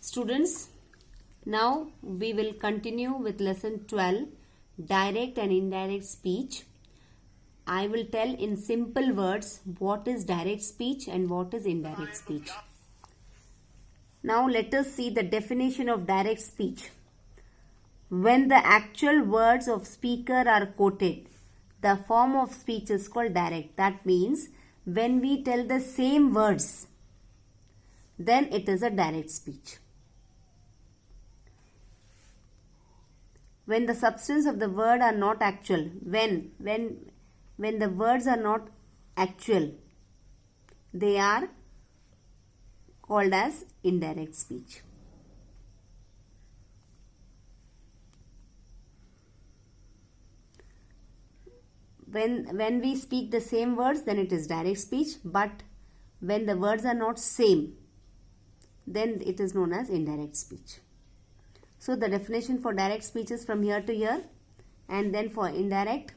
Students, now we will continue with lesson 12, direct and indirect speech. I will tell in simple words what is direct speech and what is indirect speech. Now let us see the definition of direct speech. When the actual words of speaker are quoted, the form of speech is called direct. That means when we tell the same words, then it is a direct speech. When the substance of the word are not actual, when the words are not actual, they are called as indirect speech. When we speak the same words, then it is direct speech, but when the words are not same, then it is known as indirect speech. So the definition for direct speech is from here to here, and then for indirect,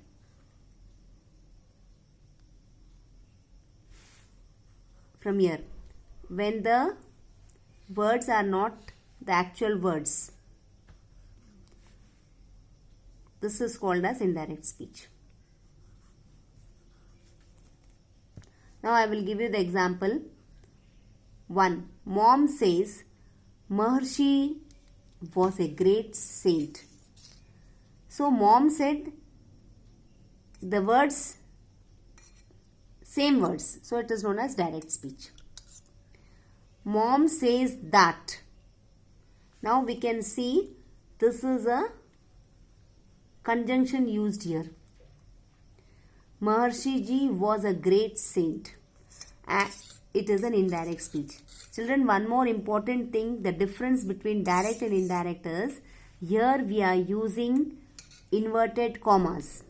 from here. When the words are not the actual words, this is called as indirect speech. Now I will give you the example. 1. Mom says, Maharshi was a great saint. So mom said the words, same words. So it is known as direct speech. Mom says that. Now we can see this is a conjunction used here. Maharshi ji was a great saint. It is an indirect speech. Children, one more important thing, the difference between direct and indirect is, here we are using inverted commas.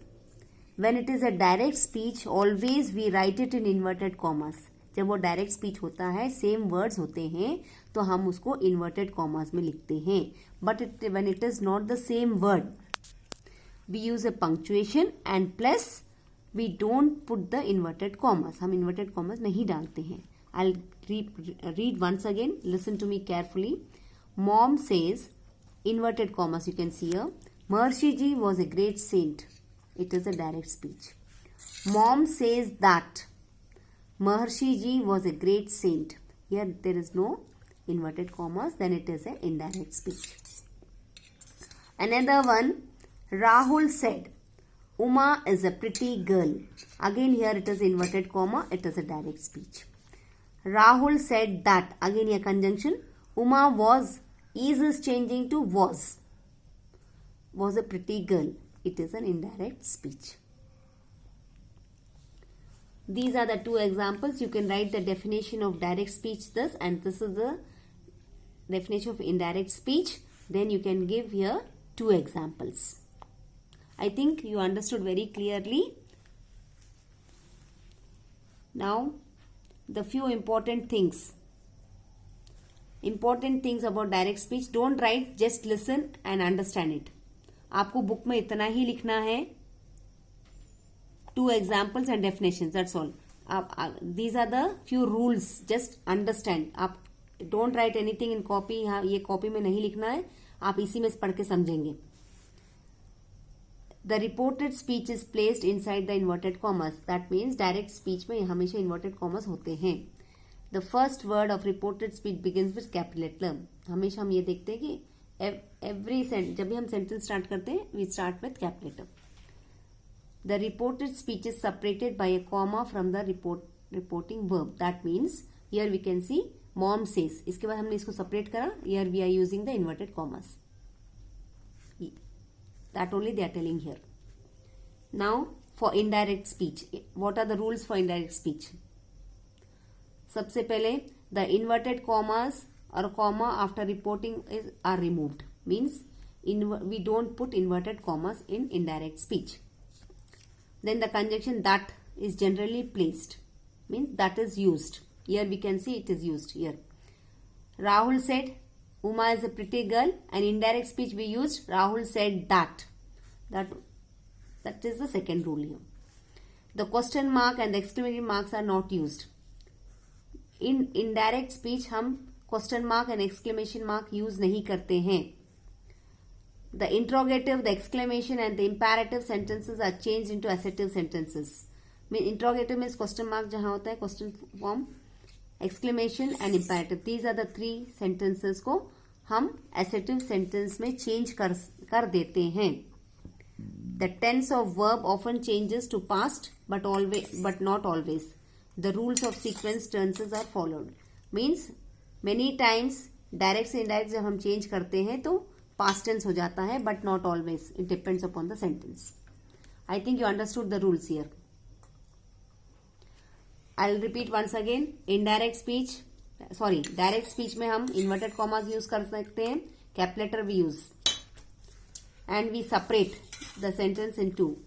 When it is a direct speech, always we write it in inverted commas. जब वो direct speech होता है, same words होते हैं, तो हम उसको inverted commas में लिखते हैं. But when it is not the same word, we use a punctuation and plus we don't put the inverted commas. हम inverted commas नहीं डालते हैं. I'll read once again. Listen to me carefully. Mom says, inverted commas you can see here, Maharshi ji was a great saint. It is a direct speech. Mom says that Maharshi ji was a great saint. Here there is no inverted commas, then it is an indirect speech. Another one, Rahul said, Uma is a pretty girl. Again here it is inverted comma, it is a direct speech. Rahul said that, again here conjunction, Uma is changing to was a pretty girl. It is an indirect speech. These are the two examples. You can write the definition of direct speech this, and this is the definition of indirect speech. Then you can give here two examples. I think you understood very clearly. Now, the few important things about direct speech. Don't write, just listen and understand it. आपको book में इतना ही लिखना है. 2 examples and definitions, that's all. These are the few rules, just understand. आप don't write anything in copy. ये copy में नहीं लिखना है, आप इसी में पढ़ के समझेंगे. The reported speech is placed inside the inverted commas. That means direct speech में हमेशा inverted commas होते हैं. The first word of reported speech begins with capital letter. हमेशा हम ये देखते हैं कि जब भी हम sentence start करते हैं, we start with capital letter. The reported speech is separated by a comma from the reporting verb. That means here we can see mom says. इसके बाद हमने इसको separate करा. Here we are using the inverted commas. That only they are telling here. Now for indirect speech, what are the rules for indirect speech? सबसे पहले the inverted commas or comma after reporting are removed. Means we don't put inverted commas in indirect speech. Then the conjunction that is generally placed. Means that is used. Here we can see it is used here. Rahul said, Uma is a pretty girl, and indirect speech we used Rahul said that. That is the second rule here. The question mark and the exclamation marks are not used. In indirect speech हम question mark and exclamation mark use नहीं करते हैं. The interrogative, the exclamation and the imperative sentences are changed into assertive sentences. Interrogative means question mark जहाँ होता है question form, exclamation and imperative. These are the three sentences को हम assertive sentence में change कर देते हैं. The tense of verb often changes to past but not always. The rules of sequence tenses are followed. Means many times direct से indirect जब हम change करते हैं तो past tense हो जाता है but not always. It depends upon the sentence. I think you understood the rules here. I'll repeat once again. Direct speech में हम inverted commas use कर सकते हैं, cap letter we use, and we separate the sentence in two.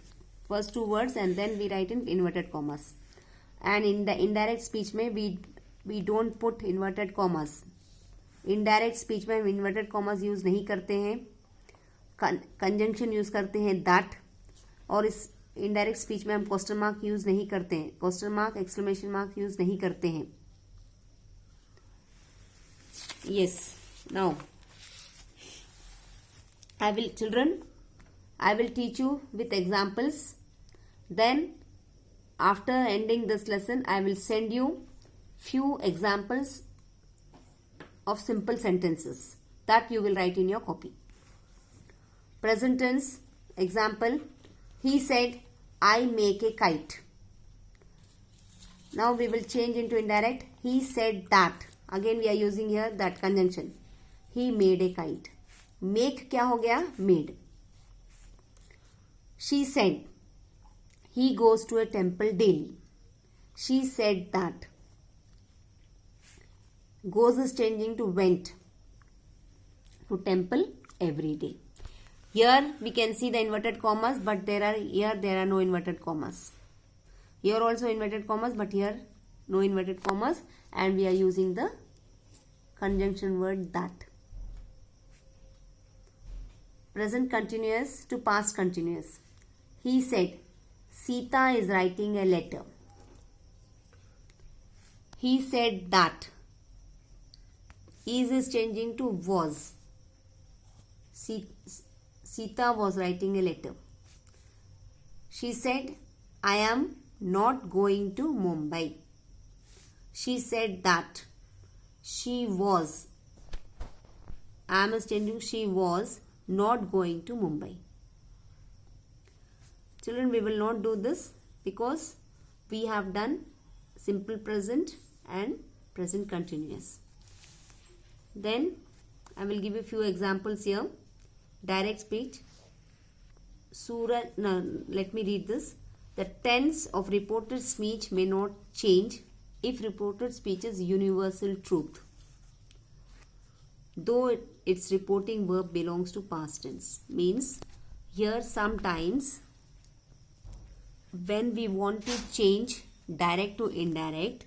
First two words and then we write in inverted commas. And in the indirect speech में we don't put inverted commas. Indirect speech में हम inverted commas use नहीं करते हैं, conjunction use करते हैं that, और इस इनडायरेक्ट स्पीच में हम क्वेश्चन मार्क यूज नहीं करते हैं, question mark exclamation mark use नहीं करते हैं. Yes, now I will teach you with examples. Then after ending this lesson I will send you few examples of simple sentences that you will write in your copy. Present tense example, he said I make a kite. Now we will change into indirect. He said that. Again we are using here that conjunction. He made a kite. Make क्या हो गया? Made. She said he goes to a temple daily. She said that. Goes is changing to went to temple every day. Here we can see the inverted commas, but there are no inverted commas. Here also inverted commas, but here no inverted commas, and we are using the conjunction word that. Present continuous to past continuous. He said Sita is writing a letter. He said that. Is changing to was. Sita was writing a letter. She said, I am not going to Mumbai. She said that. She was. I am changing. She was not going to Mumbai. Children, we will not do this because we have done simple present and present continuous. Then I will give you a few examples here. Direct speech. Let me read this. The tense of reported speech may not change if reported speech is universal truth, though its reporting verb belongs to past tense. Means here sometimes when we want to change direct to indirect,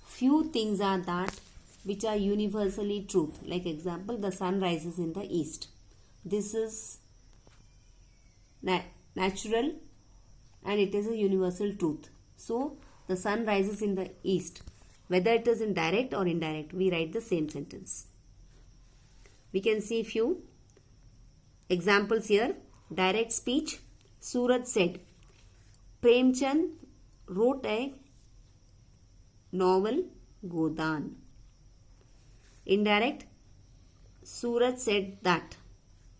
few things are that which are universally truth. Like example, the sun rises in the east. This is natural and it is a universal truth. So the sun rises in the east. Whether it is in direct or indirect, we write the same sentence. We can see few examples here. Direct speech. Suraj said, Premchand wrote a novel, Godan. Indirect, Suraj said that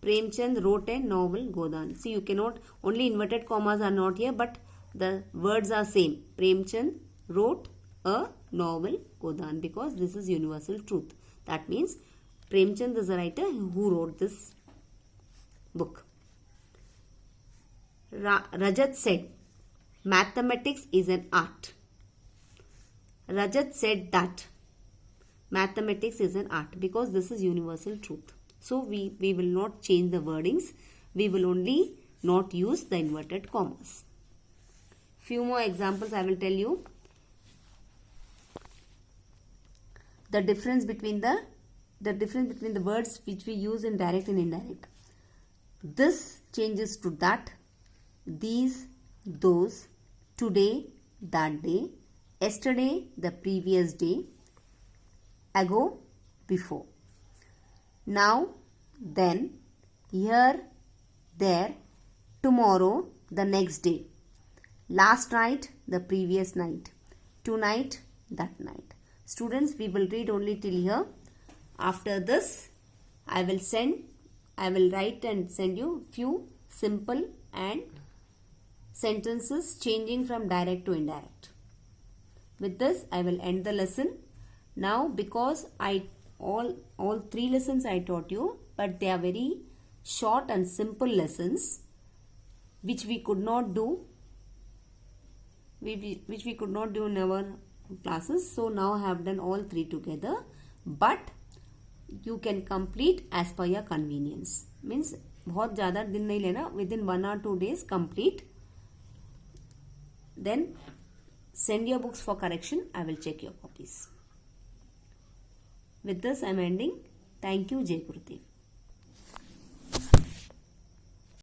Premchand wrote a novel, Godan. See, you cannot, only inverted commas are not here, but the words are same. Premchand wrote a novel, Godan, because this is universal truth. That means Premchand is a writer who wrote this book. Rajat said, mathematics is an art. Rajat said that mathematics is an art, because this is universal truth. So we will not change the wordings. We will only not use the inverted commas. Few more examples I will tell you. The difference between the words which we use in direct and indirect. This changes to that, these, those, today, that day, yesterday, the previous day, ago, before. Now, then, here, there, tomorrow, the next day. Last night, the previous night. Tonight, that night. Students, we will read only till here. After this, I will write and send you few simple and sentences changing from direct to indirect. With this, I will end the lesson. Now, because all 3 lessons I taught you, but they are very short and simple lessons, which we could not do, which we could not do in our classes. So now I have done all 3 together, but you can complete as per your convenience. Means बहुत ज़्यादा दिन नहीं लेना, within 1 or 2 days complete. Then send your books for correction. I will check your copies. With this I am ending. Thank you. Jai Gurudev.